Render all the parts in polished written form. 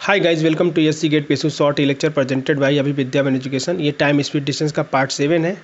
Hi guys, welcome to SC GATE PSU short lecture presented by Abhi Vidyaman education. ये time speed distance का part 7 है।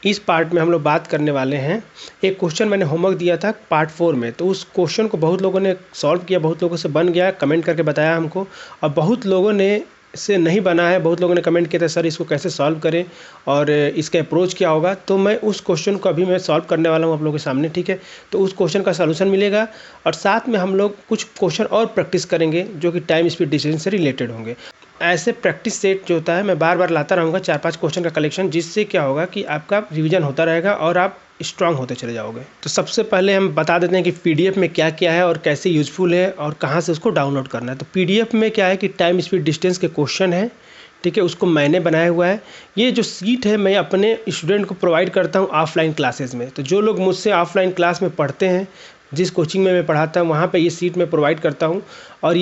इस part में हम लोग बात करने वाले हैं, एक क्वेश्चन मैंने होमवर्क दिया था पार्ट 4 में, तो उस क्वेश्चन को बहुत लोगों ने सॉल्व किया, बहुत लोगों से बन गया, कमेंट करके बताया हमको, और बहुत लोगों ने से नहीं बना है। बहुत लोगों ने कमेंट किया था सर इसको कैसे सॉल्व करें और इसका अप्रोच क्या होगा। तो मैं उस क्वेश्चन को अभी मैं सॉल्व करने वाला हूँ आप लोगों के सामने, ठीक है। तो उस क्वेश्चन का सॉल्यूशन मिलेगा और साथ में हम लोग कुछ क्वेश्चन और प्रैक्टिस करेंगे जो कि टाइम स्पीड डिस्टेंस से रिलेटेड होंगे। ऐसे प्रैक्टिस सेट जो होता है मैं बार बार लाता रहूँगा, 4-5 क्वेश्चन का कलेक्शन, जिससे क्या होगा कि आपका रिवीजन होता रहेगा और आप स्ट्रांग होते चले जाओगे। तो सबसे पहले हम बता देते हैं कि पीडीएफ में क्या क्या है और कैसे यूजफुल है और कहाँ से उसको डाउनलोड करना है। तो पीडीएफ में क्या है कि टाइम स्पीड डिस्टेंस के क्वेश्चन है, ठीक है, उसको मैंने बनाया हुआ है। ये जो सीट है मैं अपने स्टूडेंट को प्रोवाइड करता हूँ ऑफलाइन क्लासेस में। तो जो लोग मुझसे ऑफलाइन क्लास में पढ़ते हैं, जिस कोचिंग में मैं पढ़ाता हूँ, वहाँ पे ये सीट मैं प्रोवाइड करता हूँ। और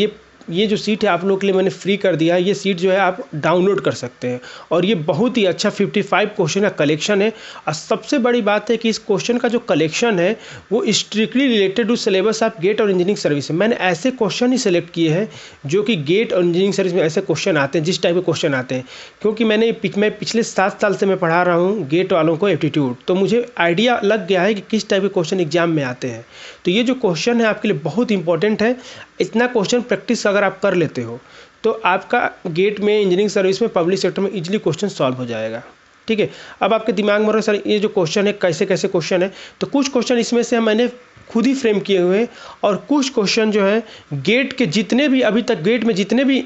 ये जो सीट है आप लोगों के लिए मैंने फ्री कर दिया है। ये सीट जो है आप डाउनलोड कर सकते हैं और ये बहुत ही अच्छा 55 क्वेश्चन का कलेक्शन है। और सबसे बड़ी बात है कि इस क्वेश्चन का जो कलेक्शन है वो strictly related to syllabus of GATE और इंजीनियरिंग सर्विस है। मैंने ऐसे क्वेश्चन ही सिलेक्ट किए हैं जो कि गेट और इंजीनियरिंग सर्विस में ऐसे क्वेश्चन आते हैं, जिस टाइप के क्वेश्चन आते हैं, क्योंकि मैं पिछले 7 साल से मैं पढ़ा रहा हूँ गेट वालों को एप्टीट्यूड, तो मुझे आइडिया लग गया है कि किस टाइप के क्वेश्चन एग्जाम में आते हैं। तो ये जो क्वेश्चन है आपके लिए बहुत इंपॉर्टेंट है। इतना क्वेश्चन प्रैक्टिस अगर आप कर लेते हो तो आपका गेट में, इंजीनियरिंग सर्विस में, पब्लिक सेक्टर में इजीली क्वेश्चन सॉल्व हो जाएगा, ठीक है। अब आपके दिमाग में रहा सर ये जो क्वेश्चन है कैसे कैसे क्वेश्चन है, तो कुछ क्वेश्चन इसमें से मैंने खुद ही फ्रेम किए हुए हैं और कुछ क्वेश्चन जो है गेट के जितने भी अभी तक गेट में जितने भी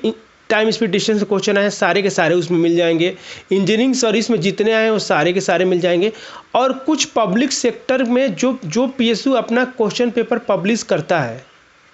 टाइम स्पीड डिस्टेंस क्वेश्चन आए सारे के सारे उसमें मिल जाएंगे। इंजीनियरिंग सर्विस में जितने आए वो सारे के सारे मिल जाएंगे। और कुछ पब्लिक सेक्टर में जो पीएसयू अपना क्वेश्चन पेपर पब्लिश करता है,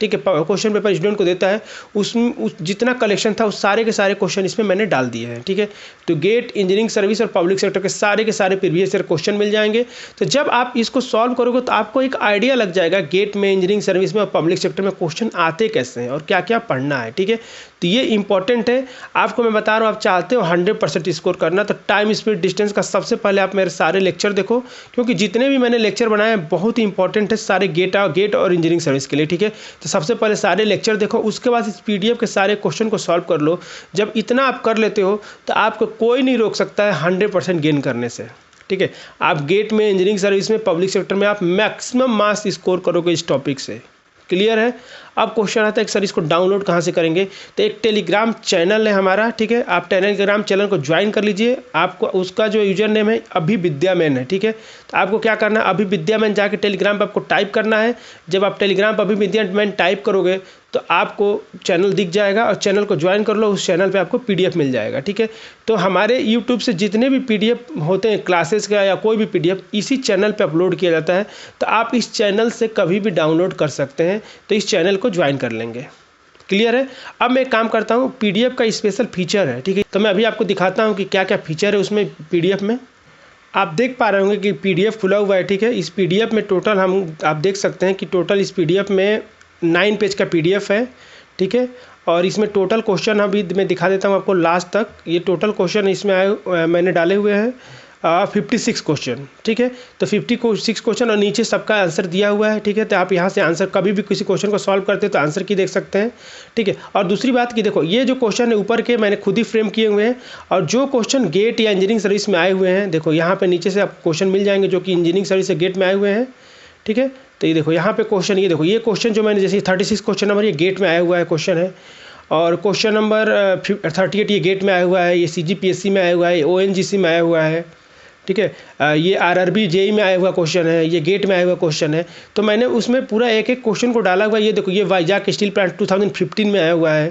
ठीक है, क्वेश्चन पेपर स्टूडेंट को देता है, उसमें जितना कलेक्शन था उस सारे के सारे क्वेश्चन इसमें मैंने डाल दिए हैं, ठीक है। तो गेट, इंजीनियरिंग सर्विस और पब्लिक सेक्टर के सारे प्रीवियस ईयर क्वेश्चन मिल जाएंगे। तो जब आप इसको सॉल्व करोगे तो आपको एक आइडिया लग जाएगा गेट में, इंजीनियरिंग सर्विस में और पब्लिक सेक्टर में क्वेश्चन आते कैसे हैं और क्या क्या पढ़ना है, ठीक है। तो ये इंपॉर्टेंट है, आपको मैं बता रहा हूँ। आप चाहते हो 100% स्कोर करना तो टाइम स्पीड डिस्टेंस का सबसे पहले आप मेरे सारे लेक्चर देखो, क्योंकि जितने भी मैंने लेक्चर बनाए हैं बहुत ही इंपॉर्टेंट है सारे गेट और इंजीनियरिंग सर्विस के लिए, ठीक है। तो सबसे पहले सारे लेक्चर देखो, उसके बाद इस पीडीएफ के सारे क्वेश्चन को सॉल्व कर लो। जब इतना आप कर लेते हो तो आपको कोई नहीं रोक सकता है 100% गेन करने से, ठीक है। आप गेट में, इंजीनियरिंग सर्विस में, पब्लिक सेक्टर में आप मैक्सिमम मार्क्स स्कोर करोगे इस टॉपिक से। क्लियर है। अब क्वेश्चन आता है कि सर इसको डाउनलोड कहाँ से करेंगे। तो एक टेलीग्राम चैनल है हमारा, ठीक है, आप टेलीग्राम चैनल को ज्वाइन कर लीजिए। आपको उसका जो यूजर नेम है अभी विद्यामैन है, ठीक है। तो आपको क्या करना है, अभी विद्यामैन जाके टेलीग्राम पर आपको टाइप करना है। जब आप टेलीग्राम पर अभी विद्यामैन टाइप करोगे तो आपको चैनल दिख जाएगा और चैनल को ज्वाइन कर लो। उस चैनल पे आपको पीडीएफ मिल जाएगा, ठीक है। तो हमारे यूट्यूब से जितने भी पीडीएफ होते हैं क्लासेस का या कोई भी पीडीएफ इसी चैनल पे अपलोड किया जाता है। तो आप इस चैनल से कभी भी डाउनलोड कर सकते हैं, तो इस चैनल को ज्वाइन कर लेंगे। क्लियर है। अब मैं एक काम करता हूँ, पीडीएफ का स्पेशल फीचर है, ठीक है। तो मैं अभी आपको दिखाता हूँ कि क्या क्या फीचर है उसमें पीडीएफ में। आप देख पा रहे होंगे कि पीडीएफ खुला हुआ है, ठीक है। इस पीडीएफ में टोटल आप देख सकते हैं कि टोटल इस पीडीएफ में 9 पेज का पीडीएफ है, ठीक है। और इसमें टोटल क्वेश्चन अभी मैं दिखा देता हूँ आपको लास्ट तक। ये टोटल क्वेश्चन इसमें आए मैंने डाले हुए हैं 56 क्वेश्चन, ठीक है। तो 56 क्वेश्चन और नीचे सबका आंसर दिया हुआ है, ठीक है। तो आप यहाँ से आंसर कभी भी किसी क्वेश्चन को सॉल्व करते हैं तो आंसर की देख सकते हैं, ठीक है। और दूसरी बात की देखो, ये जो क्वेश्चन है ऊपर के मैंने खुद ही फ्रेम किए हुए हैं, और जो क्वेश्चन गेट या इंजीनियरिंग सर्विस में आए हुए हैं, देखो यहाँ पे नीचे से आपको क्वेश्चन मिल जाएंगे जो कि इंजीनियरिंग सर्विस से गेट में आए हुए हैं, ठीक है। तो ये देखो यहाँ पे क्वेश्चन, ये देखो ये क्वेश्चन जो मैंने जैसे 36 क्वेश्चन नंबर ये गेट में आया हुआ है क्वेश्चन है, और क्वेश्चन नंबर 38 ये गेट में आया हुआ है, ये सीजीपीएससी में आया हुआ है, ओएनजीसी में आया हुआ है, ठीक है। ये आरआरबी जेई में आया हुआ क्वेश्चन है, ये गेट में आया हुआ क्वेश्चन है। तो मैंने उसमें पूरा एक एक क्वेश्चन को डाला हुआ है। ये देखो ये वाइजाग स्टील प्लांट 2015 में आया हुआ है,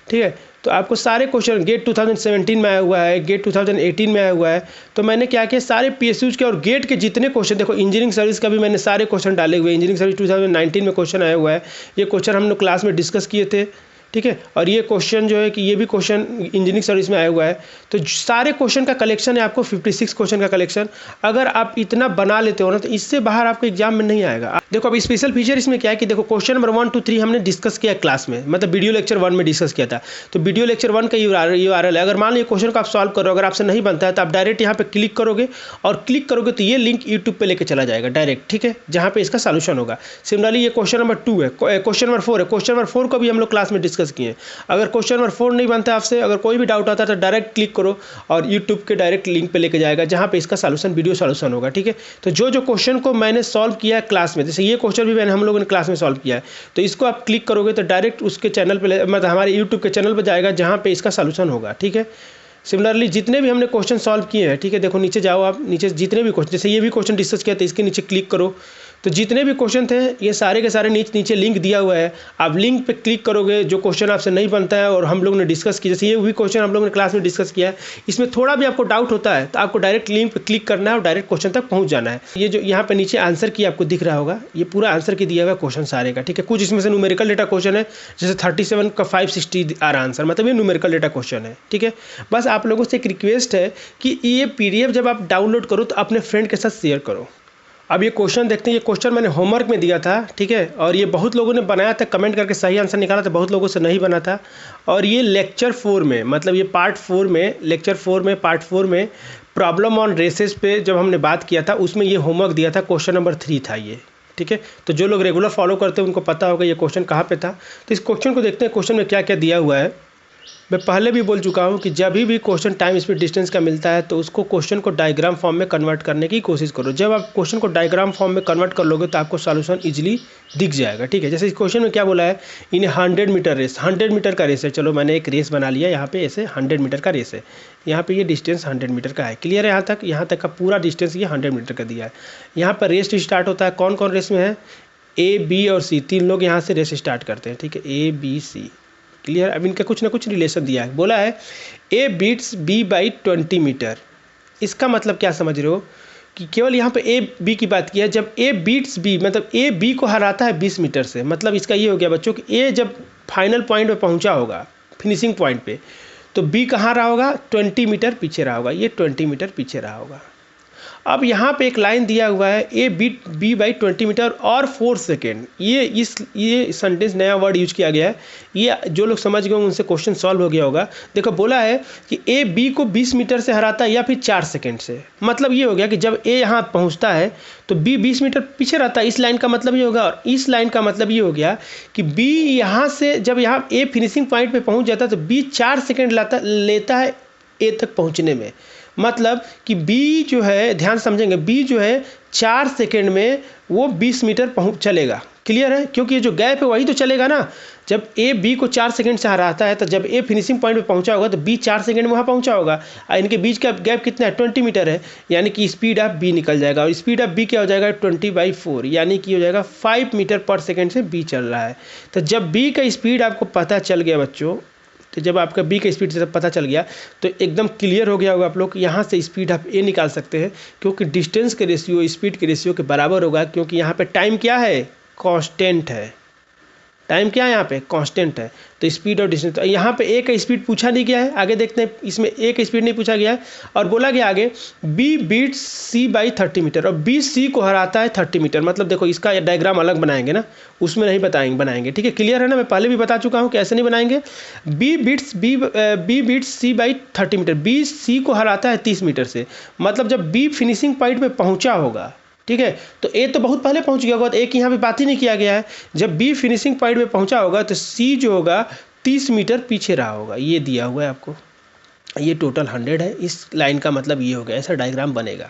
ठीक है। तो आपको सारे क्वेश्चन गेट 2017 में आया हुआ है, गेट 2018 में आया हुआ है। तो मैंने क्या किया, सारे पीएसयूज के और गेट के जितने क्वेश्चन, देखो इंजीनियरिंग सर्विस का भी मैंने सारे क्वेश्चन डाले हुए हैं। इंजीनियरिंग सर्विस 2019 में क्वेश्चन आया हुआ है, ये क्वेश्चन हम लोग क्लास में डिस्कस किए थे, ठीक है। और ये क्वेश्चन जो है कि ये भी क्वेश्चन इंजीनियरिंग सर्विस में आया हुआ है। तो सारे क्वेश्चन का कलेक्शन है आपको 56 क्वेश्चन का कलेक्शन। अगर आप इतना बना लेते हो ना तो इससे बाहर आपको एग्जाम में नहीं आएगा। देखो अब स्पेशल फीचर इसमें क्या है कि देखो क्वेश्चन नंबर 1 2 3 हमने डिस्कस किया क्लास में, मतलब वीडियो लेक्चर 1 में डिस्कस किया था। तो वीडियो लेक्चर 1 का यूआरएल है। अगर मान लीजिए क्वेश्चन को आप सॉल्व करो, अगर आपसे नहीं बनता है तो आप डायरेक्ट यहाँ पे क्लिक करोगे, और क्लिक करोगे तो ये लिंक यूट्यूब पे लेके चला जाएगा डायरेक्ट, ठीक है, जहाँ पे इसका सॉल्यूशन होगा। सिमिलरली ये क्वेश्चन नंबर 2 है, क्वेश्चन नंबर 4 है। क्वेश्चन नंबर 4 को भी हम लोग क्लास में डिस्कस डिस्कस किए हैं। अगर क्वेश्चन नंबर 4 नहीं बनता आपसे, अगर कोई भी डाउट आता है तो डायरेक्ट क्लिक करो और यूट्यूब के डायरेक्ट लिंक पे लेके जाएगा जहाँ पे इसका सॉल्यूशन वीडियो सॉल्यूशन होगा। ठीक है, तो जो जो क्वेश्चन को मैंने सॉल्व किया है क्लास में, जैसे ये क्वेश्चन भी हम लोगों ने क्लास में सॉल्व किया है, तो इसको आप क्लिक करोगे तो डायरेक्ट उसके चैनल पर, मतलब हमारे यूट्यूब के चैनल पर जाएगा जहाँ पे इसका सॉल्यूशन होगा। ठीक है, सिमिलरली जितने भी हमने क्वेश्चन सॉल्व किए हैं, ठीक है, देखो नीचे जाओ आप, नीचे जितने भी क्वेश्चन, जैसे ये भी क्वेश्चन डिस्कस किया था, इसके नीचे क्लिक करो तो जितने भी क्वेश्चन थे ये सारे के सारे नीचे लिंक दिया हुआ है। आप लिंक पे क्लिक करोगे, जो क्वेश्चन आपसे नहीं बनता है और हम लोग ने डिस्कस किया, जैसे ये भी क्वेश्चन हम लोग ने क्लास में डिस्कस किया है, इसमें थोड़ा भी आपको डाउट होता है तो आपको डायरेक्ट लिंक पे क्लिक करना है और डायरेक्ट क्वेश्चन तक पहुँच जाना है। ये जो यहाँ पे नीचे आंसर की आपको दिख रहा होगा, ये पूरा आंसर की दिया हुआ क्वेश्चन सारे का। ठीक है, कुछ इसमें से न्यूमेरिकल डेटा क्वेश्चन है, जैसे 37 का 560 आ रहा आंसर, मतलब ये न्यूमेरिकल डेटा क्वेश्चन है। ठीक है, बस आप लोगों से एक रिक्वेस्ट है कि ये PDF जब आप डाउनलोड करो तो अपने फ्रेंड के साथ शेयर करो। अब ये क्वेश्चन देखते हैं, ये क्वेश्चन मैंने होमवर्क में दिया था। ठीक है, और ये बहुत लोगों ने बनाया था, कमेंट करके सही आंसर निकाला था, बहुत लोगों से नहीं बना था। और ये लेक्चर 4 में, मतलब ये पार्ट 4 में, लेक्चर 4 में, पार्ट 4 में प्रॉब्लम ऑन रेसेस पे जब हमने बात किया था उसमें ये होमवर्क दिया था, क्वेश्चन नंबर 3 था ये। ठीक है, तो जो लोग रेगुलर फॉलो करते हैं उनको पता होगा ये क्वेश्चन कहाँ पे था। तो इस क्वेश्चन को देखते हैं, क्वेश्चन में क्या क्या दिया हुआ है। मैं पहले भी बोल चुका हूँ कि जब भी क्वेश्चन टाइम स्पीड डिस्टेंस का मिलता है तो उसको क्वेश्चन को डायग्राम फॉर्म में कन्वर्ट करने की कोशिश करो। जब आप क्वेश्चन को डायग्राम फॉर्म में कन्वर्ट कर लोगे तो आपको सॉल्यूशन इजीली दिख जाएगा। ठीक है, जैसे इस क्वेश्चन में क्या बोला है, इन 100 मीटर रेस, 100 मीटर का रेस है। चलो मैंने एक रेस बना लिया, यहाँ पे ऐसे 100 मीटर का रेस है, यहाँ पे ये डिस्टेंस 100 मीटर का है। क्लियर है, यहाँ तक का पूरा डिस्टेंस ये 100 मीटर का दिया है। यहाँ पर रेस स्टार्ट होता है, कौन कौन रेस में है, A, B और C, 3 लोग यहाँ से रेस स्टार्ट करते हैं। ठीक है, A, B, C। क्लियर, अब इनका कुछ ना कुछ रिलेशन दिया है। बोला है A beats B by 20 metre. इसका मतलब क्या समझ रहे हो कि केवल यहाँ पे A B की बात की है। जब A बीट्स B, मतलब A B को हराता है 20 मीटर से, मतलब इसका ये हो गया बच्चों कि A जब फाइनल पॉइंट पे पहुँचा होगा, फिनिशिंग पॉइंट पे, तो B कहाँ रहा होगा, 20 मीटर पीछे रहा होगा, ये 20 मीटर पीछे रहा होगा। अब यहाँ पे एक लाइन दिया हुआ है, A beat B by 20 metre और 4 सेकेंड। ये सेंटेंस नया वर्ड यूज किया गया है, ये जो लोग समझ गए उनसे क्वेश्चन सॉल्व हो गया होगा। देखो बोला है कि A B को 20 मीटर से हराता है या फिर 4 सेकेंड से। मतलब ये हो गया कि जब A यहाँ पहुँचता है तो B 20 मीटर पीछे रहता है, इस लाइन का मतलब ये होगा। और इस लाइन का मतलब ये हो गया कि B यहाँ से जब यहाँ A फिनिशिंग पॉइंट पर पहुँच जाता है तो B 4 सेकेंड लेता है A तक पहुँचने में। मतलब कि B जो है, ध्यान समझेंगे, B जो है 4 सेकेंड में वो 20 मीटर चलेगा। क्लियर है, क्योंकि ये जो गैप है वही तो चलेगा ना। जब A B को 4 सेकेंड से हराता है तो जब A फिनिशिंग पॉइंट पे पहुंचा होगा तो B 4 सेकेंड में वहाँ पहुंचा होगा। इनके बीच का गैप कितना है, 20 मीटर है, यानी कि स्पीड ऑफ B निकल जाएगा। और स्पीड ऑफ B क्या हो जाएगा, 20/4, यानी कि हो जाएगा 5 मीटर पर सेकेंड से B चल रहा है। तो जब B का स्पीड आपको पता चल गया बच्चों, तो जब आपका B का स्पीड से पता चल गया तो एकदम क्लियर हो गया होगा आप लोग, यहाँ से स्पीड आप A निकाल सकते हैं, क्योंकि डिस्टेंस के रेशियो स्पीड के रेशियो के बराबर होगा। क्योंकि यहाँ पे टाइम क्या है, कांस्टेंट है। टाइम क्या है यहाँ पे, कांस्टेंट है। तो स्पीड और डिस्टेंस, तो यहाँ पे A का स्पीड पूछा नहीं गया है। आगे देखते हैं, इसमें A का स्पीड नहीं पूछा गया है। और बोला गया आगे B beats C by 30 metre, और B C को हराता है 30 मीटर। मतलब देखो इसका डायग्राम अलग बनाएंगे ना, उसमें नहीं बनाएंगे। ठीक है, क्लियर है ना, मैं पहले भी बता चुका हूँ कि ऐसे नहीं बनाएंगे। B beats C by 30 metre, B C को हराता है 30 मीटर से। मतलब जब B फिनिशिंग पॉइंट पे पहुँचा होगा, ठीक है, तो A तो बहुत पहले पहुंच गया होगा, तो A की यहाँ पे बात ही नहीं किया गया है। जब B फिनिशिंग पॉइंट पे पहुंचा होगा तो C जो होगा 30 मीटर पीछे रहा होगा। ये दिया हुआ है आपको, ये टोटल 100 है। इस लाइन का मतलब ये हो गया, ऐसा डायग्राम बनेगा।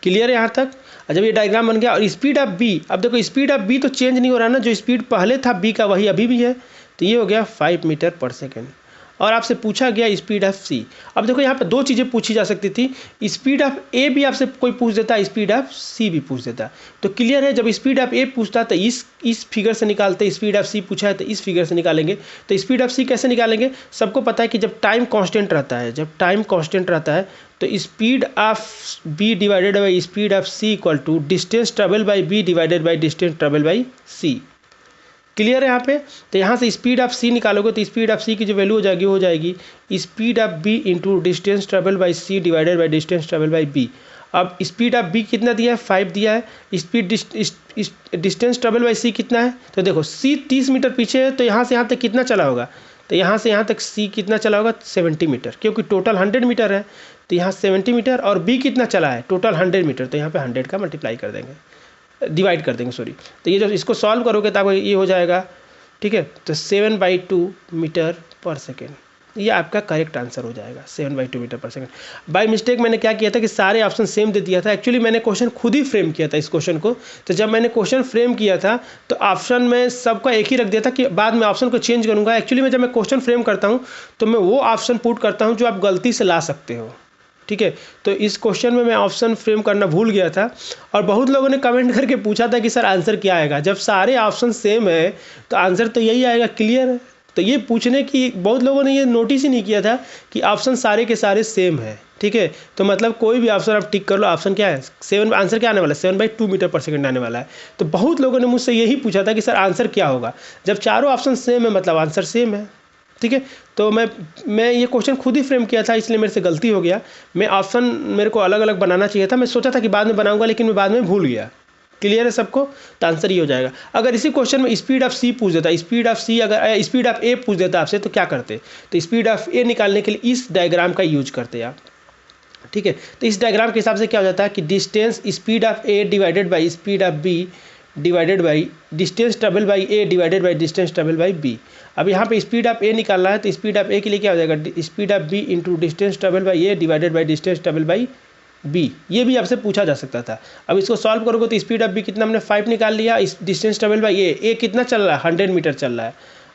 क्लियर है यहाँ तक। जब ये डायग्राम बन गया और स्पीड ऑफ B, अब देखो स्पीड ऑफ B तो चेंज नहीं हो रहा ना, जो स्पीड पहले था B का वही अभी भी है। तो ये हो गया 5 मीटर पर सेकेंड। और आपसे पूछा गया स्पीड ऑफ C। अब देखो यहाँ पर दो चीज़ें पूछी जा सकती थी, स्पीड ऑफ A भी आपसे कोई पूछ देता, स्पीड ऑफ C भी पूछ देता। तो क्लियर है, जब स्पीड ऑफ A पूछता तो इस फिगर से निकालते, स्पीड ऑफ C पूछा है तो इस फिगर से निकालेंगे। तो स्पीड ऑफ C कैसे निकालेंगे, सबको पता है कि जब टाइम कांस्टेंट रहता है, तो speed of B divided by speed of C equal to distance travel by B divided by distance travel by C। Clear है यहाँ पे। तो यहाँ से स्पीड ऑफ C निकालोगे तो स्पीड ऑफ C की जो वैल्यू हो जाएगी speed of B into distance travel by C divided by distance travel by B। अब स्पीड ऑफ B कितना दिया है, 5 दिया है। डिस्टेंस ट्रेवल बाई C कितना है, तो देखो C 30 मीटर पीछे है, तो यहाँ से यहाँ तक कितना चला होगा, तो यहाँ से यहाँ तक C कितना चला होगा, 70 मीटर, क्योंकि टोटल 100 मीटर है। तो यहाँ 70 मीटर और B कितना चला है, टोटल 100 मीटर, तो यहाँ पे 100 का मल्टीप्लाई कर देंगे, डिवाइड कर देंगे, सॉरी। तो ये जब इसको सॉल्व करोगे तब ये हो जाएगा ठीक है। तो 7/2 मीटर पर सेकेंड ये आपका करेक्ट आंसर हो जाएगा, 7/2 metre per second. By mistake मैंने क्या किया था कि सारे ऑप्शन सेम दे दिया था। एक्चुअली मैंने क्वेश्चन खुद ही फ्रेम किया था इस क्वेश्चन को। तो जब मैंने क्वेश्चन फ्रेम किया था तो ऑप्शन में सबका एक ही रख दिया था कि बाद में ऑप्शन को चेंज करूँगा। एक्चुअली मैं जब मैं क्वेश्चन फ्रेम करता हूँ तो मैं वो ऑप्शन पुट करता हूँ जो आप गलती से ला सकते हो, ठीक है। तो इस क्वेश्चन में मैं ऑप्शन फ्रेम करना भूल गया था और बहुत लोगों ने कमेंट करके पूछा था कि सर आंसर क्या आएगा। जब सारे ऑप्शन सेम है तो आंसर तो यही आएगा, क्लियर है। तो ये पूछने की बहुत लोगों ने ये नोटिस ही नहीं किया था कि ऑप्शन सारे के सारे सेम है, ठीक है। तो मतलब कोई भी ऑप्शन आप टिक कर लो, ऑप्शन क्या है 7, आंसर क्या आने वाला है 7/2 मीटर पर सेकेंड आने वाला है। तो बहुत लोगों ने मुझसे यही पूछा था कि सर आंसर क्या होगा। जब चारों ऑप्शन सेम है मतलब आंसर सेम है, ठीक है। तो मैं ये क्वेश्चन खुद ही फ्रेम किया था, इसलिए मेरे से गलती हो गया। मैं ऑप्शन मेरे को अलग अलग बनाना चाहिए था। मैं सोचा था कि बाद में बनाऊंगा लेकिन मैं बाद में भूल गया। क्लियर है सबको? तो आंसर ये हो जाएगा। अगर इसी क्वेश्चन में स्पीड ऑफ सी पूछ देता, स्पीड ऑफ सी अगर स्पीड ऑफ ए पूछ देता आपसे तो क्या करते? तो स्पीड ऑफ ए निकालने के लिए इस डायग्राम का यूज करते आप, ठीक है। तो इस डायग्राम के हिसाब से क्या हो जाता है कि distance speed of A divided by speed of B divided by distance travel by A divided by distance travel by B. अब यहाँ पे स्पीड ऑफ ए निकालना है तो स्पीड ऑफ ए के लिए क्या हो जाएगा speed of B into distance travel by A divided by distance travel by B. ये भी आपसे पूछा जा सकता था। अब इसको सॉल्व करोगे तो स्पीड ऑफ बी कितना हमने 5 निकाल लिया, इस डिस्टेंस ट्रेवल बाई ए कितना चल रहा है 100 मीटर चल रहा है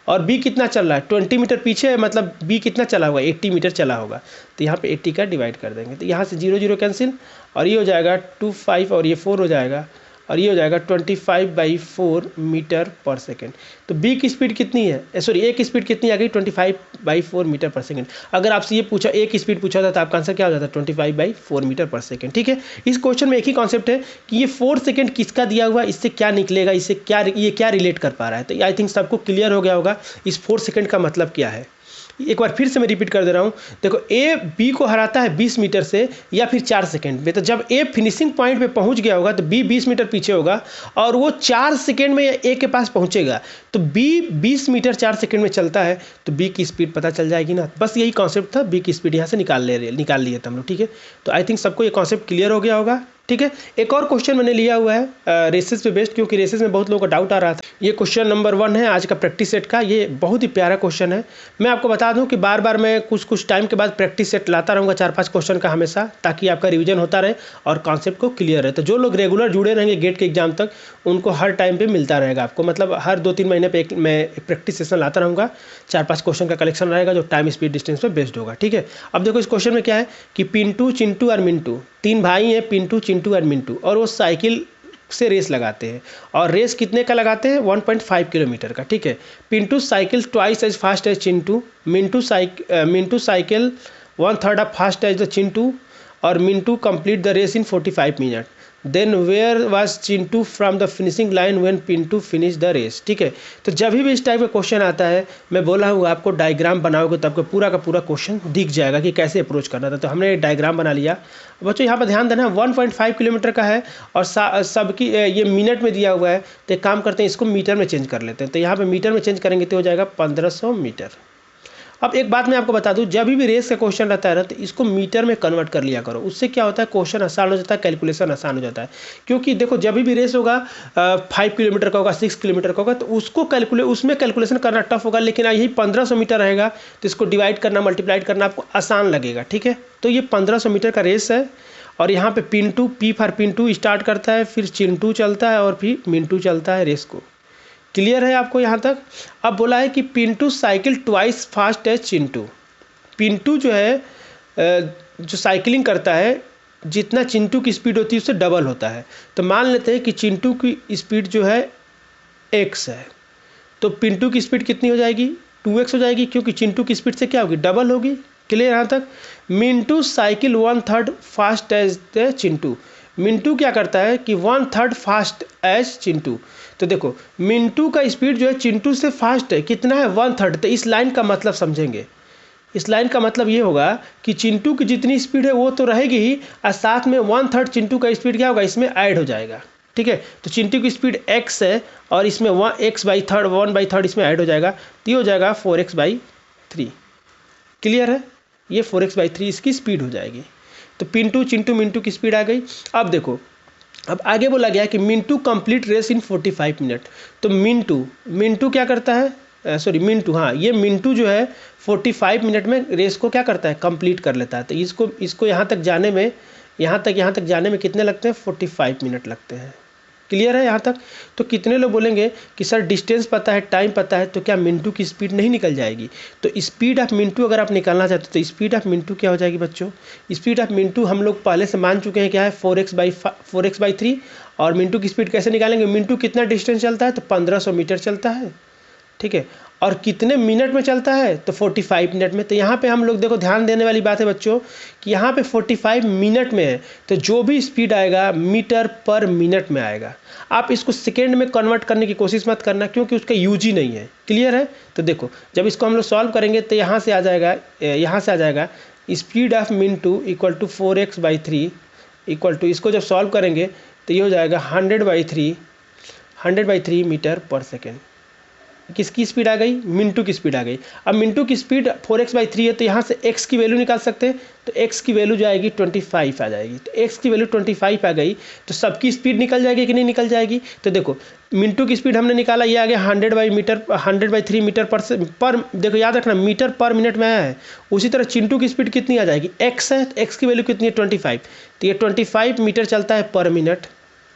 और बी कितना चल रहा है 20 मीटर पीछे है, मतलब बी कितना चला होगा 80 मीटर चला होगा। तो यहाँ पे 80 का डिवाइड कर देंगे तो यहाँ से 0 0 कैंसिल और ये हो जाएगा 25 और ये 4 हो जाएगा और ये हो जाएगा 25/4 मीटर पर सेकेंड। तो बी की स्पीड कितनी है, सॉरी ए की स्पीड कितनी आ गई 25/4 मीटर पर सेकेंड। अगर आपसे ये पूछा ए की स्पीड पूछा था तो आपका आंसर क्या हो जाता है 25/4 मीटर पर सेकेंड, ठीक है। इस क्वेश्चन में एक ही कॉन्सेप्ट है कि ये 4 सेकेंड किसका दिया हुआ, इससे क्या निकलेगा, इससे क्या ये क्या रिलेट कर पा रहा है। तो आई थिंक सबको क्लियर हो गया होगा इस 4 सेकेंड का मतलब क्या है। एक बार फिर से मैं रिपीट कर दे रहा हूँ। देखो ए बी को हराता है 20 मीटर से या फिर 4 सेकेंड में। तो जब ए फिनिशिंग पॉइंट पे पहुँच गया होगा तो बी 20 मीटर पीछे होगा और वो 4 सेकेंड में ए के पास पहुँचेगा। तो बी 20 मीटर 4 सेकेंड में चलता है तो बी की स्पीड पता चल जाएगी ना। बस यही कॉन्सेप्ट था, बी की स्पीड यहाँ से निकाल लिए थे हम लोग, ठीक है। तो आई थिंक सबको ये कॉन्सेप्ट क्लियर हो गया होगा, ठीक है। एक और क्वेश्चन मैंने लिया हुआ है रेसेस पे बेस्ड, क्योंकि रेसेस में बहुत लोगों का डाउट आ रहा था। ये क्वेश्चन नंबर 1 है आज का प्रैक्टिस सेट का। ये बहुत ही प्यारा क्वेश्चन है। मैं आपको बता दूं कि बार बार मैं कुछ टाइम के बाद प्रैक्टिस सेट लाता रहूँगा 4-5 क्वेश्चन का हमेशा, ताकि आपका रिवीजन होता रहे और कॉन्सेप्ट को क्लियर रहे। तो जो लोग रेगुलर जुड़े रहेंगे गेट के एग्जाम तक उनको हर टाइम पर मिलता रहेगा आपको, मतलब हर 2-3 महीने पर मैं प्रैक्टिस सेशन लाता रहूँगा। 4-5 क्वेश्चन का कलेक्शन रहेगा जो टाइम स्पीड डिस्टेंस पर बेस्ड होगा, ठीक है। अब देखो इस क्वेश्चन में क्या है कि पिंटू चिंटू और मिंटू 3 भाई हैं, पिंटू चिंटू और मिंटू, और वो साइकिल से रेस लगाते हैं। और रेस कितने का लगाते हैं 1.5 किलोमीटर का, ठीक है। Pintu cycle twice as fast as Chintu, Mintu cycle 1/3 of fast as the Chintu और Mintu complete the race in 45 minute. Then where was Chintu from the finishing line when Pintu finish the race, ठीक है। तो जब भी इस टाइप का क्वेश्चन आता है मैं बोला हूँ आपको डायग्राम बनाओगे तो आपको पूरा का पूरा क्वेश्चन दिख जाएगा कि कैसे अप्रोच करना था। तो हमने एक डायग्राम बना लिया। बच्चों यहाँ पर ध्यान देना 1.5 किलोमीटर का है और सबकी ये मिनट में दिया हुआ है। तो एक काम करते हैं इसको मीटर में चेंज कर लेते हैं। तो यहाँ पर मीटर में चेंज करेंगे तो हो जाएगा 1500 मीटर। अब एक बात मैं आपको बता दूं, जब भी रेस का क्वेश्चन रहता है ना तो इसको मीटर में कन्वर्ट कर लिया करो। उससे क्या होता है क्वेश्चन आसान हो जाता है, कैलकुलेशन आसान हो जाता है। क्योंकि देखो जब भी रेस होगा 5 किलोमीटर का होगा 6 किलोमीटर का होगा तो उसमें कैलकुलेशन करना टफ होगा, लेकिन यही 1500 मीटर रहेगा तो इसको डिवाइड करना मल्टीप्लाइड करना आपको आसान लगेगा, ठीक है। तो ये 1500 मीटर का रेस है और यहाँ पे Pintu P for Pintu start करता है, फिर चिंटू चलता है और फिर मिंटू चलता है रेस को। क्लियर है आपको यहाँ तक? अब बोला है कि Pintu cycle twice fast as Chintu. Pintu जो है जो साइकिलिंग करता है जितना चिंटू की स्पीड होती है उससे डबल होता है। तो मान लेते हैं कि चिंटू की स्पीड जो है x है तो पिंटू की स्पीड कितनी हो जाएगी 2x हो जाएगी, क्योंकि चिंटू की स्पीड से क्या होगी डबल होगी। क्लियर यहाँ तक? Mintu cycle 1/3 fast as the Chintu. Mintu क्या करता है कि 1/3 फास्ट एज चिंटू। तो देखो मिंटू का स्पीड जो है चिंटू से फास्ट है, कितना है 1/3। तो इस लाइन का मतलब समझेंगे। इस लाइन का मतलब ये होगा कि चिंटू की जितनी स्पीड है वो तो रहेगी ही और साथ में 1/3 चिंटू का स्पीड क्या होगा इसमें ऐड हो जाएगा, ठीक है। तो चिंटू की स्पीड x है और इसमें 1/3 इसमें ऐड हो जाएगा तो ये हो जाएगा 4x/3। क्लियर है? ये 4x/3 इसकी स्पीड हो जाएगी। तो पिंटू चिंटू मिंटू की स्पीड आ गई। अब देखो अब आगे बोला गया है कि Mintu complete race in 45 minute. तो मिंटू क्या करता है, सॉरी मिंटू, हाँ ये मिंटू जो है 45 मिनट में रेस को क्या करता है, कंप्लीट कर लेता है। तो इसको यहाँ तक जाने में, यहाँ तक जाने में कितने लगते हैं, 45 मिनट लगते हैं। क्लियर है यहाँ तक? तो कितने लोग बोलेंगे कि सर डिस्टेंस पता है, टाइम पता है, तो क्या मिंटू की स्पीड नहीं निकल जाएगी? तो स्पीड ऑफ मिंटू अगर आप निकालना चाहते हो तो स्पीड ऑफ मिंटू क्या हो जाएगी बच्चों? स्पीड ऑफ मिंटू हम लोग पहले से मान चुके हैं क्या है, 4x/3। और मिंटू की स्पीड कैसे निकालेंगे? मिंटू कितना डिस्टेंस चलता है, तो 1500 मीटर चलता है, ठीक है। और कितने मिनट में चलता है, तो 45 मिनट में। तो यहाँ पे हम लोग देखो, ध्यान देने वाली बात है बच्चों कि यहाँ पे 45 मिनट में है, तो जो भी स्पीड आएगा मीटर पर मिनट में आएगा। आप इसको सेकेंड में कन्वर्ट करने की कोशिश मत करना, क्योंकि उसका यूज ही नहीं है। क्लियर है? तो देखो जब इसको हम लोग सॉल्व करेंगे तो यहाँ से आ जाएगा speed of Mintu equal to 4x/3 equal to, इसको जब सॉल्व करेंगे तो ये हो जाएगा 100/3 मीटर पर सेकेंड। किसकी स्पीड आ गई? मिंटू की स्पीड आ गई। अब मिंटू की स्पीड 4x/3 है, तो यहाँ से x की वैल्यू निकाल सकते हैं। तो x की वैल्यू जो आएगी 25 आ जाएगी। तो x की वैल्यू 25 आ गई, तो सबकी स्पीड निकल जाएगी कि नहीं निकल जाएगी? तो देखो मिंटू की स्पीड हमने निकाला, ये आ गया 100/3 मीटर पर, देखो याद रखना मीटर पर मिनट में आया है। उसी तरह चिंटू की स्पीड कितनी आ जाएगी? x है, तो x की वैल्यू कितनी है? 25। तो ये 25 मीटर चलता है पर मिनट।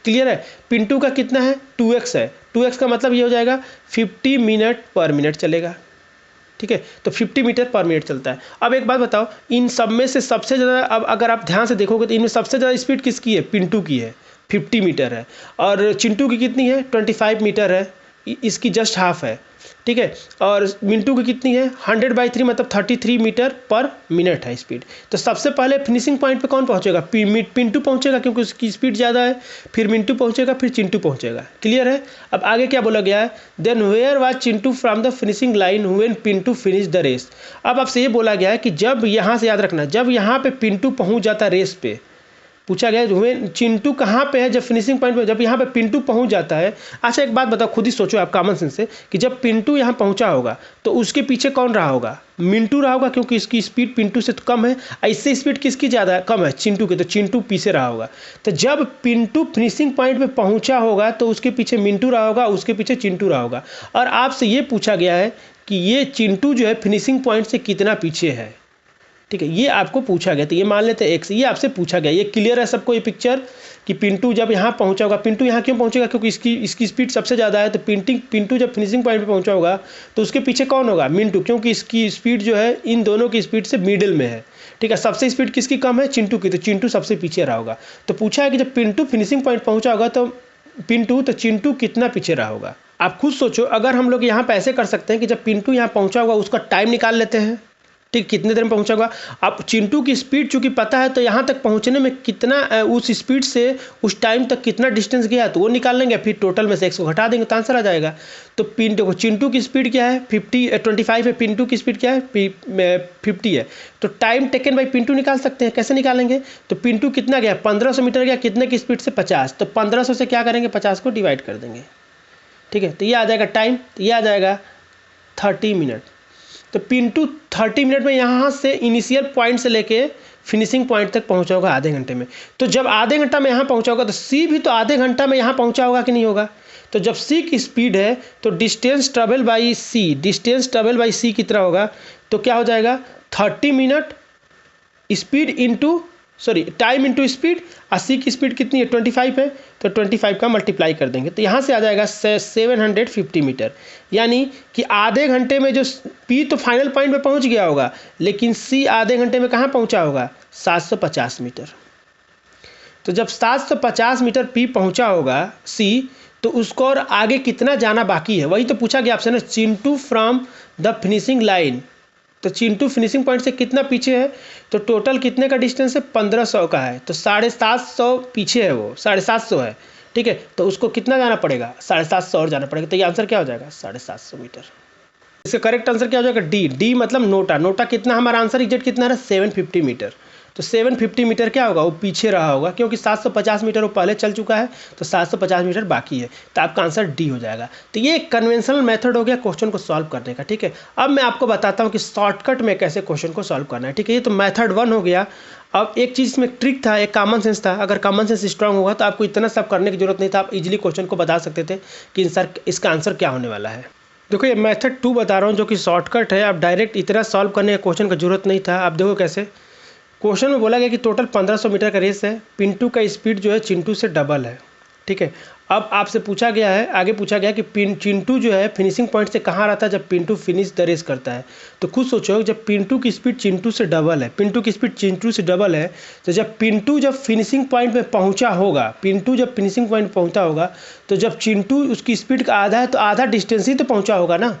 क्लियर है? पिंटू का कितना है? 2x है। 2x का मतलब ये हो जाएगा 50 मिनट पर मिनट चलेगा, ठीक है। तो 50 मीटर पर मिनट चलता है। अब एक बात बताओ, इन सब में से सबसे ज़्यादा, अब अगर आप ध्यान से देखोगे तो इनमें सबसे ज़्यादा स्पीड किसकी है? पिंटू की है, 50 मीटर है। और चिंटू की कितनी है? 25 मीटर है, इसकी जस्ट हाफ है, ठीक है। और मिंटू की कितनी है? 100/3 मतलब 33 मीटर पर मिनट है स्पीड। तो सबसे पहले फिनिशिंग पॉइंट पे कौन पहुंचेगा? पिंटू पहुंचेगा, क्योंकि उसकी स्पीड ज़्यादा है। फिर मिंटू पहुंचेगा, फिर चिंटू पहुंचेगा। क्लियर है? अब आगे क्या बोला गया है? Then where was Chintu from the finishing line when Pintu finish the race. अब आपसे ये बोला गया है कि जब यहाँ से याद रखना, जब यहाँ पे पिंटू पहुँच जाता है रेस पे, पूछा गया है चिंटू कहाँ पे है जब फिनिशिंग पॉइंट पे, जब यहाँ पे पिंटू पहुँच जाता है। अच्छा एक बात बताओ, खुद ही सोचो आप कॉमन सेंस से, कि जब पिंटू यहाँ पहुँचा होगा तो उसके पीछे कौन रहा होगा? मिंटू रहा होगा, क्योंकि इसकी स्पीड पिंटू से तो कम है। इससे स्पीड किसकी ज़्यादा है? कम है, चिंटू की। तो चिंटू पीछे रहा होगा। तो जब पिंटू फिनिशिंग पॉइंट पे पहुँचा होगा तो उसके पीछे मिंटू रहा होगा, उसके पीछे चिंटू रहा होगा। और आपसे ये पूछा गया है कि ये चिंटू जो है फिनिशिंग पॉइंट से कितना पीछे है, ठीक है। ये आपको पूछा गया, तो ये मान लेते हैं x, ये आपसे पूछा गया। ये क्लियर है सबको ये पिक्चर कि पिंटू जब यहाँ पहुँचा होगा, पिंटू यहाँ क्यों पहुँचेगा? क्योंकि इसकी स्पीड सबसे ज़्यादा है। तो पिंटू जब फिनिशिंग पॉइंट पे पहुँचा होगा तो उसके पीछे कौन होगा? मिंटू, क्योंकि इसकी स्पीड जो है इन दोनों की स्पीड से मिडिल में है, ठीक है। सबसे स्पीड किसकी कम है? चिंटू की। तो चिंटू सबसे पीछे रहा होगा। तो पूछा है कि जब पिंटू फिनिशिंग पॉइंट पहुँचा होगा तो चिंटू कितना पीछे रहा होगा? आप खुद सोचो। अगर हम लोग यहाँ पे ऐसे कर सकते हैं कि जब पिंटू यहाँ पहुँचा होगा उसका टाइम निकाल लेते हैं, ठीक, कितने देर में पहुंचा होगा। अब चिंटू की स्पीड चूंकि पता है, तो यहाँ तक पहुंचने में कितना, उस स्पीड से उस टाइम तक कितना डिस्टेंस गया, तो वो निकाल लेंगे। फिर टोटल में से x को घटा देंगे तो आंसर आ जाएगा। तो देखो चिंटू की स्पीड क्या है? 25 है। पिंटू की स्पीड क्या है? 50 है। तो टाइम टेकन बाई पिंटू निकाल सकते हैं। कैसे निकालेंगे? तो पिंटू कितना गया? 1500 मीटर गया, कितने की स्पीड से? 50। तो 1500 से क्या करेंगे? 50 को डिवाइड कर देंगे, ठीक है। तो ये आ जाएगा टाइम, तो ये आ जाएगा 30 मिनट। तो पिंटू 30 मिनट में यहाँ से इनिशियल पॉइंट से लेके फिनिशिंग पॉइंट तक पहुँचा होगा आधे घंटे में। तो जब आधे घंटा में यहाँ पहुँचा होगा तो सी भी तो आधे घंटा में यहाँ पहुँचा होगा कि नहीं होगा? तो जब सी की स्पीड है तो डिस्टेंस ट्रेवल बाई सी कितना होगा? तो क्या हो जाएगा? 30 minute speed into time into speed. और सी की स्पीड कितनी है? 25 है। तो 25 का मल्टीप्लाई कर देंगे तो यहाँ से आ जाएगा 750 मीटर। यानी कि आधे घंटे में जो पी तो फाइनल पॉइंट पे पहुँच गया होगा, लेकिन सी आधे घंटे में कहाँ पहुँचा होगा? 750 मीटर। तो जब 750 मीटर पी पहुँचा होगा सी, तो उसको और आगे कितना जाना बाकी है, वही तो पूछा गया आपसे ना। Chintu from the finishing line, तो चिंटू फिनिशिंग पॉइंट से कितना पीछे है? तो टोटल कितने का डिस्टेंस है? 1500 का है। तो 750 पीछे है, वो 750 है, ठीक है। तो उसको कितना जाना पड़ेगा? 750 और जाना पड़ेगा। तो ये आंसर क्या हो जाएगा? 750 मीटर। इसका करेक्ट आंसर क्या हो जाएगा? डी मतलब नोटा। कितना हमारा आंसर एग्जैक्ट कितना है? 750 मीटर। तो 750 मीटर क्या होगा, वो पीछे रहा होगा, क्योंकि 750 मीटर वो पहले चल चुका है, तो 750 मीटर बाकी है, तो आपका आंसर डी हो जाएगा। तो ये एक कन्वेंशनल मेथड हो गया क्वेश्चन को सॉल्व करने का, ठीक है। अब मैं आपको बताता हूँ कि शॉर्टकट में कैसे क्वेश्चन को सॉल्व करना है, ठीक है। ये तो मेथड 1 हो गया। अब एक चीज़ में ट्रिक था, एक कॉमन सेंस था। अगर कॉमन सेंस स्ट्रांग होगा तो आपको इतना सब करने की जरूरत नहीं था, आप इजीली क्वेश्चन को बता सकते थे कि सर इसका आंसर क्या होने वाला है। देखो ये मेथड 2 बता रहा हूँ जो कि शॉर्टकट है, आप डायरेक्ट इतना सॉल्व करने का क्वेश्चन का जरूरत नहीं था। आप देखो कैसे, क्वेश्चन में बोला गया कि टोटल 1500 मीटर का रेस है, पिंटू का स्पीड जो है चिंटू से डबल है, ठीक है। अब आपसे पूछा गया है, आगे पूछा गया कि चिंटू जो है फिनिशिंग पॉइंट से कहाँ रहता है जब पिंटू फिनिश द रेस करता है। तो खुद सोचो, जब पिंटू की स्पीड चिंटू से डबल है, पिंटू की स्पीड चिंटू से डबल है, तो जब पिंटू जब फिनिशिंग पॉइंट पे पहुंचा होगा, पिंटू जब फिनिशिंग पॉइंट पहुंचा होगा, तो जब चिंटू उसकी स्पीड का आधा है तो आधा डिस्टेंस ही तो पहुंचा होगा ना।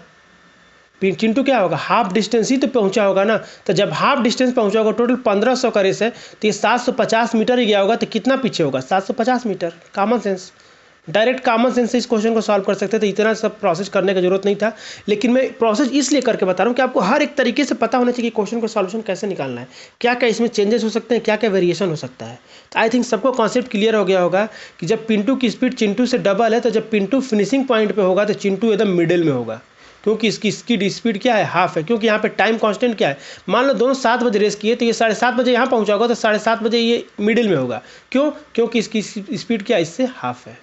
चिंटू क्या होगा, हाफ डिस्टेंस ही तो पहुंचा होगा ना। तो जब हाफ डिस्टेंस पहुंचा होगा, टोटल 1500 का रेस है, तो ये 750 मीटर ही गया होगा, तो कितना पीछे होगा, 750 metre. Common sense, direct common sense से इस क्वेश्चन को सॉल्व कर सकते थे, इतना सब प्रोसेस करने की जरूरत नहीं था। लेकिन मैं प्रोसेस इसलिए करके बता रहा हूँ कि आपको हर एक तरीके से पता होना चाहिए कि क्वेश्चन को सॉल्यूशन कैसे निकालना है, क्या क्या इसमें चेंजेस हो सकते हैं, क्या क्या वेरिएशन हो सकता है। तो आई थिंक सबको कॉन्सेप्ट क्लियर हो गया होगा कि जब पिंटू की स्पीड चिंटू से डबल है, तो जब पिंटू फिनिशिंग पॉइंट पर होगा तो चिंटू एकदम मिडिल में होगा, क्योंकि इसकी स्पीड क्या है, हाफ है। क्योंकि यहाँ पे टाइम कांस्टेंट क्या है, मान लो दोनों 7 बजे रेस किए, तो ये 7:30 बजे यहाँ पहुँचा होगा, तो 7:30 बजे ये मिडिल में होगा। क्यों, क्योंकि इसकी स्पीड क्या है, इससे हाफ है।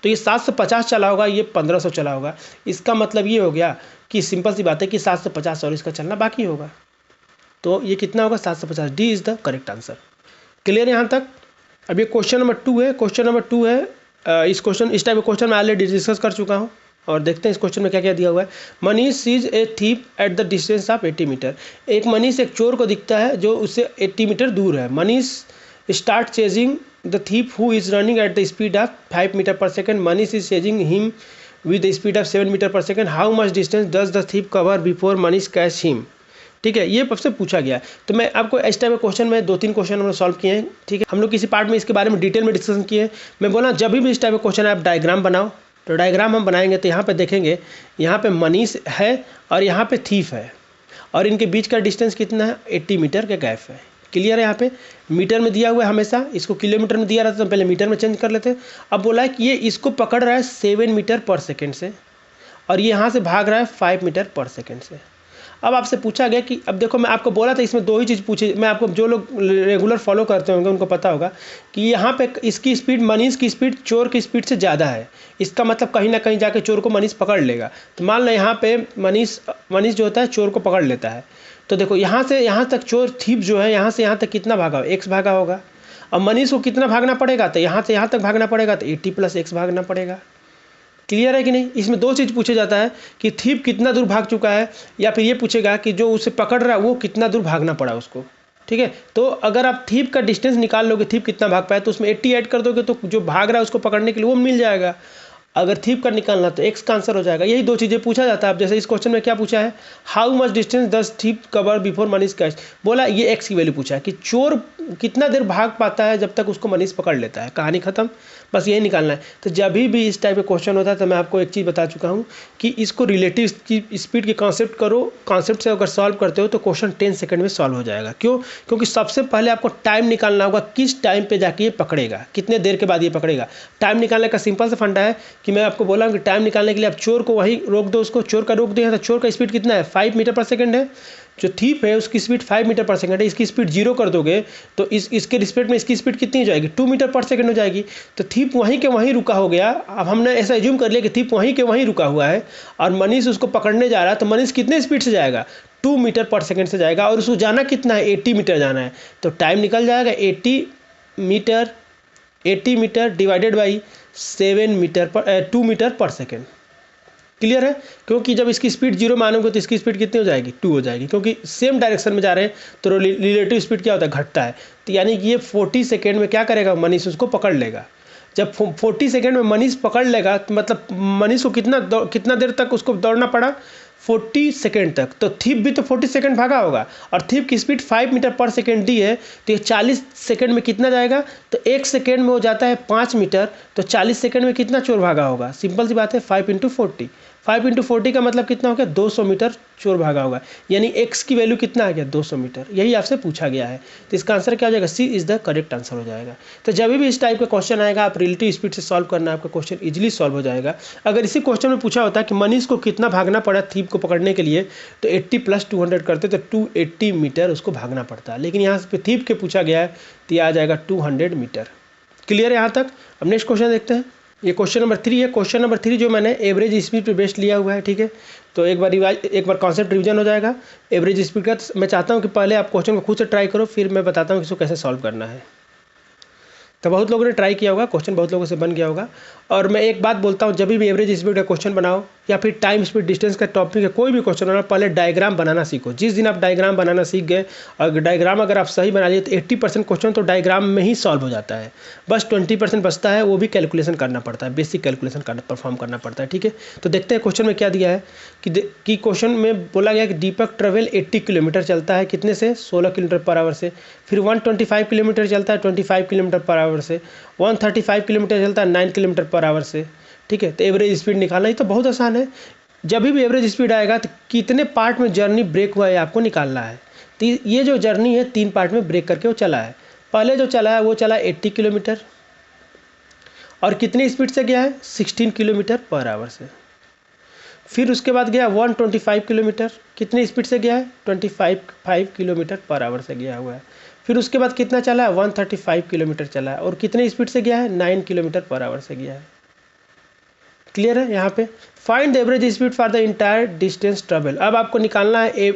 तो ये 750 चला होगा, ये 1500 चला होगा। इसका मतलब ये हो गया कि सिंपल सी बात है कि 750 और इसका चलना बाकी होगा। तो ये कितना होगा, 750। D is the correct answer. Clear है यहाँ तक। अब ये क्वेश्चन नंबर 2 है। क्वेश्चन नंबर 2 है, इस टाइप के क्वेश्चन मैं ऑलरेडी डिस्कस कर चुका हूँ, और देखते हैं इस क्वेश्चन में क्या क्या दिया हुआ है। Manish sees a sheep at the distance of 80 meter. एक मनीष एक चोर को दिखता है जो उससे 80 मीटर दूर है। Manish start chasing the thief who is running at the speed of 5 metre per second. Manish is chasing him with the speed of 7 metre per second. How much distance does the thief cover before Manish catch him. ठीक है, ये सबसे पूछा गया। तो मैं आपको इस टाइप के क्वेश्चन में 2-3 क्वेश्चन हम सॉल्व किए हैं, ठीक है। हम लोग किसी पार्ट में इसके बारे में डिटेल में डिस्कशन किए हैं। मैं बोला जब भी इस टाइप का क्वेश्चन है आप डायग्राम बनाओ। तो डायग्राम हम बनाएंगे तो यहाँ पे देखेंगे, यहाँ पे मनीष है और यहाँ पे थीफ है, और इनके बीच का डिस्टेंस कितना है, 80 मीटर का गैप है। क्लियर है। यहाँ पे मीटर में दिया हुआ है, हमेशा इसको किलोमीटर में दिया रहता है तो पहले मीटर में चेंज कर लेते हैं। अब बोला है कि ये इसको पकड़ रहा है 7 मीटर पर सेकेंड से, और ये यहाँ से भाग रहा है 5 मीटर पर सेकेंड से। अब आपसे पूछा गया कि, अब देखो मैं आपको बोला था इसमें 2 ही चीज़ पूछी। मैं आपको, जो लोग रेगुलर फॉलो करते होंगे उनको पता होगा कि यहाँ पे इसकी स्पीड, मनीष की स्पीड चोर की स्पीड से ज़्यादा है। इसका मतलब कहीं ना कहीं जाके चोर को मनीष पकड़ लेगा। तो मान लो यहाँ पे मनीष जो होता है चोर को पकड़ लेता है। तो देखो यहाँ से यहाँ तक चोर थीप जो है, यहाँ से यहाँ तक कितना भागा, x भागा होगा। अब मनीष को कितना भागना पड़ेगा, तो यहाँ से यहाँ तक भागना पड़ेगा, तो 80 + x भागना पड़ेगा। क्लियर है कि नहीं। इसमें 2 चीज़ पूछा जाता है कि थीप कितना दूर भाग चुका है, या फिर ये पूछेगा कि जो उसे पकड़ रहा है वो कितना दूर भागना पड़ा उसको। ठीक है, तो अगर आप थीप का डिस्टेंस निकाल लोगे, थीप कितना भाग पाया, तो उसमें 80 ऐड कर दोगे तो जो भाग रहा है उसको पकड़ने के लिए वो मिल जाएगा। अगर थीप का निकालना तो x का आंसर हो जाएगा। यही 2 चीज़ें पूछा जाता है। अब जैसे इस क्वेश्चन में क्या पूछा है, how much distance does thief cover before Manish catch. बोला ये x की वैल्यू पूछा है कि चोर कितना देर भाग पाता है जब तक उसको मनीष पकड़ लेता है। कहानी खत्म, बस यही निकालना है। तो जब भी इस टाइप का क्वेश्चन होता है तो मैं आपको एक चीज़ बता चुका हूँ कि इसको रिलेटिव स्पीड के कॉन्सेप्ट करो। कॉन्सेप्ट से अगर सॉल्व करते हो तो क्वेश्चन 10 सेकंड में सॉल्व हो जाएगा। क्यों, क्योंकि सबसे पहले आपको टाइम निकालना होगा, किस टाइम पे जाके ये पकड़ेगा, कितने देर के बाद ये पकड़ेगा। टाइम निकालने का सिंपल सा फंडा है कि मैं आपको बोला कि टाइम निकालने के लिए आप चोर को वहीं रोक दो, उसको चोर का रोक दिया तो चोर का स्पीड कितना है, 5 मीटर पर सेकेंड है। जो थीप है उसकी स्पीड 5 मीटर पर सेकंड है, इसकी स्पीड 0 कर दोगे तो इसके रिस्पेक्ट में इसकी स्पीड कितनी हो जाएगी, 2 मीटर पर सेकंड हो जाएगी। तो थीप वहीं के वहीं रुका हो गया। अब हमने ऐसा एज्यूम कर लिया कि थीप वहीं के वहीं रुका हुआ है और मनीष उसको पकड़ने जा रहा है, तो मनीष कितने स्पीड से जाएगा, 2 मीटर पर सेकंड से जाएगा, और उसको जाना कितना है, 80 मीटर जाना है। तो टाइम निकल जाएगा 80 metre divided by 2 metre per second. Clear है। क्योंकि जब इसकी स्पीड 0 मानोगे तो इसकी स्पीड कितनी हो जाएगी, 2 हो जाएगी, क्योंकि सेम डायरेक्शन में जा रहे हैं तो रिलेटिव स्पीड क्या होता है, घटता है। तो यानी कि ये 40 सेकेंड में क्या करेगा, मनीष उसको पकड़ लेगा। जब 40 सेकेंड में मनीष पकड़ लेगा तो मतलब मनीष को कितना देर तक उसको दौड़ना पड़ा, 40 सेकेंड तक। तो थीप भी तो 40 सेकेंड भागा होगा, और थीप की speed 5 metre per second D है, तो ये 40 सेकेंड में कितना जाएगा, तो 1 सेकेंड में हो जाता है 5 मीटर, तो 40 सेकेंड में कितना चोर भागा होगा। सिंपल सी बात है, 5 × 40, 5 × 40 का मतलब कितना हो गया, 200 मीटर चोर भागा होगा, यानी x की वैल्यू कितना आ गया, 200 मीटर। यही आपसे पूछा गया है, तो इसका आंसर क्या हो जाएगा, सी इज़ द करेक्ट आंसर हो जाएगा। तो जब भी इस टाइप का क्वेश्चन आएगा, आप रिलेटिव स्पीड से सॉल्व करना, आपका क्वेश्चन इजीली सॉल्व हो जाएगा। अगर इसी क्वेश्चन में पूछा होता है कि मनीष को कितना भागना पड़ा थीप को पकड़ने के लिए, तो 80 + 200 करते तो 280 मीटर उसको भागना पड़ता है, लेकिन यहाँ पे थीप के पूछा गया है तो ये आ जाएगा 200 मीटर। क्लियर है यहाँ तक। अब नेक्स्ट क्वेश्चन देखते हैं। ये क्वेश्चन नंबर 3 है। क्वेश्चन नंबर 3 जो मैंने एवरेज स्पीड पे बेस्ड लिया हुआ है, ठीक है। तो एक बार कॉन्सेप्ट रिवीजन हो जाएगा एवरेज स्पीड का। मैं चाहता हूँ कि पहले आप क्वेश्चन को खुद से ट्राई करो, फिर मैं बताता हूँ कि इसको कैसे सॉल्व करना है। तो बहुत लोगों ने ट्राई किया होगा, क्वेश्चन बहुत लोगों से बन गया होगा। और मैं एक बात बोलता हूँ, जब भी एवरेज स्पीड का क्वेश्चन बनाओ या फिर टाइम स्पीड डिस्टेंस का टॉपिक है, कोई भी क्वेश्चन बनाओ, पहले डायग्राम बनाना सीखो। जिस दिन आप डायग्राम बनाना सीख गए और डायग्राम अगर आप सही बना लिए तो 80% क्वेश्चन तो डायग्राम में ही सॉल्व हो जाता है। बस 20% बचता है, वो भी कैलकुलेशन करना पड़ता है, बेसिक कैलकुलेशन परफॉर्म करना पड़ता है, ठीक है। तो देखते हैं क्वेश्चन में क्या दिया है कि क्वेश्चन में बोला गया कि दीपक ट्रेवल 80 किलोमीटर चलता है, कितने से, 16 किलोमीटर/आवर से। फिर 125 किलोमीटर चलता है 25 किलोमीटर/आवर से। 135 किलोमीटर चलता है 9 किलोमीटर/आवर से, ठीक है। तो एवरेज स्पीड निकालना, ये तो बहुत आसान है। जब भी एवरेज स्पीड आएगा तो कितने पार्ट में जर्नी ब्रेक हुआ है आपको निकालना है। तो ये जो जर्नी है 3 पार्ट में ब्रेक करके वो चला है। पहले जो चला है वो चला 80 किलोमीटर और कितनी स्पीड से गया है, 16 किलोमीटर/आवर से। फिर उसके बाद गया 125 किलोमीटर, कितनी स्पीड से गया है, 25 किलोमीटर/आवर से गया हुआ है। फिर उसके बाद कितना चला है, 135 किलोमीटर चला है और कितने स्पीड से गया है, 9 किलोमीटर/आवर से गया है। क्लियर है। यहाँ पे find the average speed for the entire distance travel. अब आपको निकालना है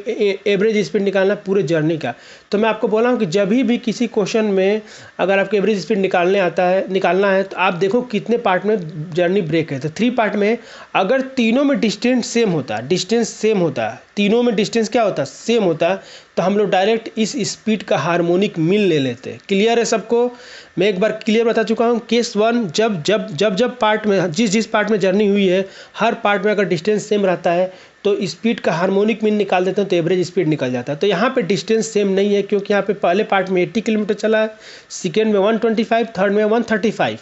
एवरेज स्पीड निकालना पूरे जर्नी का। तो मैं आपको बोला हूँ कि जब भी किसी क्वेश्चन में अगर आपको एवरेज स्पीड निकालना है तो आप देखो कितने पार्ट में जर्नी ब्रेक है। तो 3 पार्ट में अगर तीनों में डिस्टेंस सेम होता है, तीनों में डिस्टेंस क्या होता है, सेम होता है, तो हम लोग डायरेक्ट इस स्पीड का हार्मोनिक मीन ले लेते। क्लियर है सबको। मैं एक बार क्लियर बता चुका हूँ। केस 1, जब पार्ट में जिस पार्ट में जर्नी हुई है, हर पार्ट में अगर डिस्टेंस सेम रहता है तो स्पीड का हार्मोनिक मीन निकाल देते हैं, तो एवरेज स्पीड निकल जाता है। तो यहाँ पे डिस्टेंस सेम नहीं है, क्योंकि यहाँ पे पहले पार्ट में 80 किलोमीटर चला है, सेकेंड में 125, थर्ड में 135।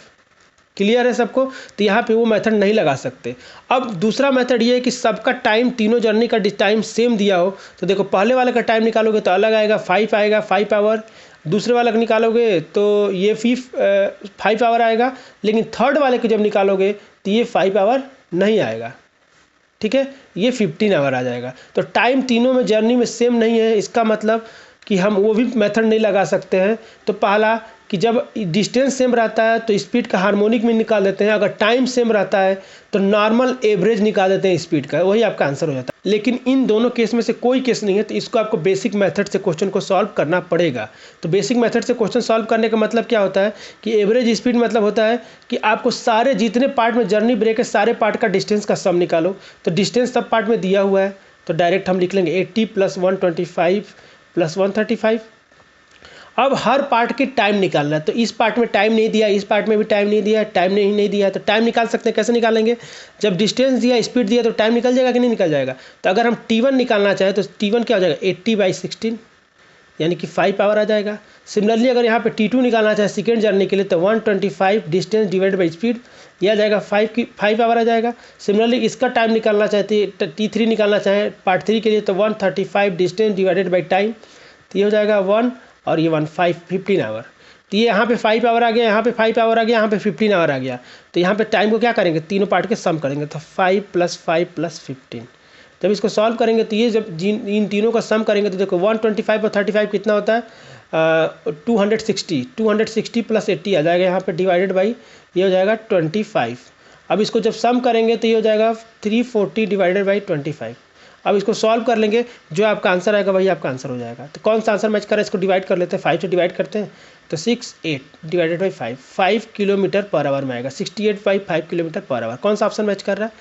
क्लियर है सबको। तो यहाँ पे वो मेथड नहीं लगा सकते। अब दूसरा मेथड ये है कि सबका टाइम, तीनों जर्नी का टाइम सेम दिया हो, तो देखो पहले वाले का टाइम निकालोगे तो अलग आएगा, 5 आएगा, 5 आवर। दूसरे वाले का निकालोगे तो ये 5 आवर आएगा, लेकिन थर्ड वाले के जब निकालोगे तो ये 5 आवर नहीं आएगा, ठीक है, ये 15 आवर आ जाएगा। तो टाइम तीनों में जर्नी में सेम नहीं है, इसका मतलब कि हम वो भी मेथड नहीं लगा सकते हैं। तो पहला कि जब डिस्टेंस सेम रहता है तो स्पीड का हार्मोनिक मीन निकाल देते हैं, अगर टाइम सेम रहता है तो नॉर्मल एवरेज निकाल देते हैं स्पीड का, वही आपका आंसर हो जाता है। लेकिन इन दोनों केस में से कोई केस नहीं है, तो इसको आपको बेसिक मेथड से क्वेश्चन को सॉल्व करना पड़ेगा। तो बेसिक मेथड से क्वेश्चन सॉल्व करने का मतलब क्या होता है कि एवरेज स्पीड मतलब होता है कि आपको सारे जितने पार्ट में जर्नी ब्रेक है, सारे पार्ट का डिस्टेंस का सम निकालो। तो डिस्टेंस सब पार्ट में दिया हुआ है, तो डायरेक्ट हम लिख लेंगे 80 + 125 + 135। अब हर पार्ट की टाइम निकालना है। तो इस पार्ट में टाइम नहीं दिया, इस पार्ट में भी टाइम नहीं दिया, टाइम नहीं दिया, तो टाइम निकाल सकते हैं। कैसे निकालेंगे, जब डिस्टेंस दिया, स्पीड दिया, तो टाइम निकल जाएगा कि नहीं निकल जाएगा। तो अगर हम T1 निकालना चाहें तो T1 क्या हो जाएगा, 80/16, यानी कि 5 आवर आ जाएगा। सिमिलरली अगर यहाँ पे T2 निकालना चाहे सेकेंड जर्नी के लिए, तो 125 डिस्टेंस डिवाइड बाई स्पीड, यह आ जाएगा 5 आवर आ जाएगा। सिमिलरली इसका टाइम निकालना चाहते T3 निकालना चाहें पार्ट 3 के लिए, तो 135 डिस्टेंस डिवाइडेड बाई टाइम, तो ये हो जाएगा 1 और ये 15 आवर। तो ये यहाँ पे 5 आवर आ गया, यहाँ पे 5 आवर आ गया, यहाँ पे 15 आवर आ गया। तो यहाँ पे टाइम को क्या करेंगे, तीनों पार्ट के सम करेंगे, तो 5 + 5 + 15। जब इसको सॉल्व करेंगे तो ये जब इन तीनों का सम करेंगे तो देखो 125 और 35 कितना होता है, 260 + 80 आ जाएगा यहाँ पे, डिवाइडेड बाई ये हो जाएगा 25। अब इसको जब सम करेंगे तो ये हो जाएगा 340 डिवाइडेड बाई 25। अब इसको सॉल्व कर लेंगे, जो आपका आंसर आएगा वही आपका आंसर हो जाएगा। तो कौन सा आंसर मैच कर रहा है, इसको डिवाइड कर लेते हैं, 5 से डिवाइड करते हैं, तो 68 डिवाइडेड बाई 5 किलोमीटर/आवर में आएगा, 68/5 किलोमीटर/आवर। कौन सा ऑप्शन मैच कर रहा है,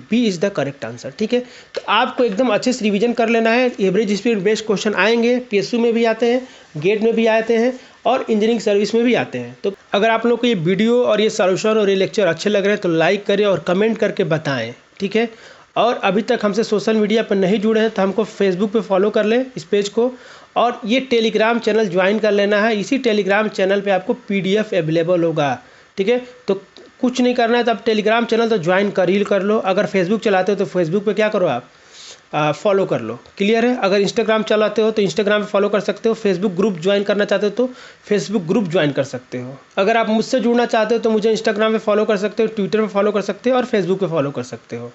B is the correct answer, ठीक है। तो आपको एकदम अच्छे से रिवीजन कर लेना है। एवरेज स्पीड बेस्ड क्वेश्चन आएंगे, PSU में भी आते हैं, गेट में भी आते हैं और इंजीनियरिंग सर्विस में भी आते हैं। तो अगर आप लोग को ये वीडियो और ये सॉल्यूशन और ये लेक्चर अच्छे लग रहे हैं तो लाइक करें और कमेंट करके बताएं, ठीक है। और अभी तक हमसे सोशल मीडिया पर नहीं जुड़े हैं तो हमको फेसबुक पे फॉलो कर लें इस पेज को, और ये टेलीग्राम चैनल ज्वाइन कर लेना है। इसी टेलीग्राम चैनल पे आपको PDF अवेलेबल होगा, ठीक है। तो कुछ नहीं करना है तो आप टेलीग्राम चैनल तो ज्वाइन कर लो। अगर फेसबुक चलाते हो तो फेसबुक पे क्या करो आप फॉलो कर लो। क्लियर है? अगर इंस्टाग्राम चलाते हो तो इंस्टाग्राम पे फॉलो कर सकते हो। फेसबुक ग्रुप ज्वाइन करना चाहते हो तो फेसबुक ग्रुप ज्वाइन कर सकते हो। अगर आप मुझसे जुड़ना चाहते हो तो मुझे इंस्टाग्राम पे फॉलो कर सकते हो, ट्विटर पे फॉलो कर सकते हो और फेसबुक पे फॉलो कर सकते हो।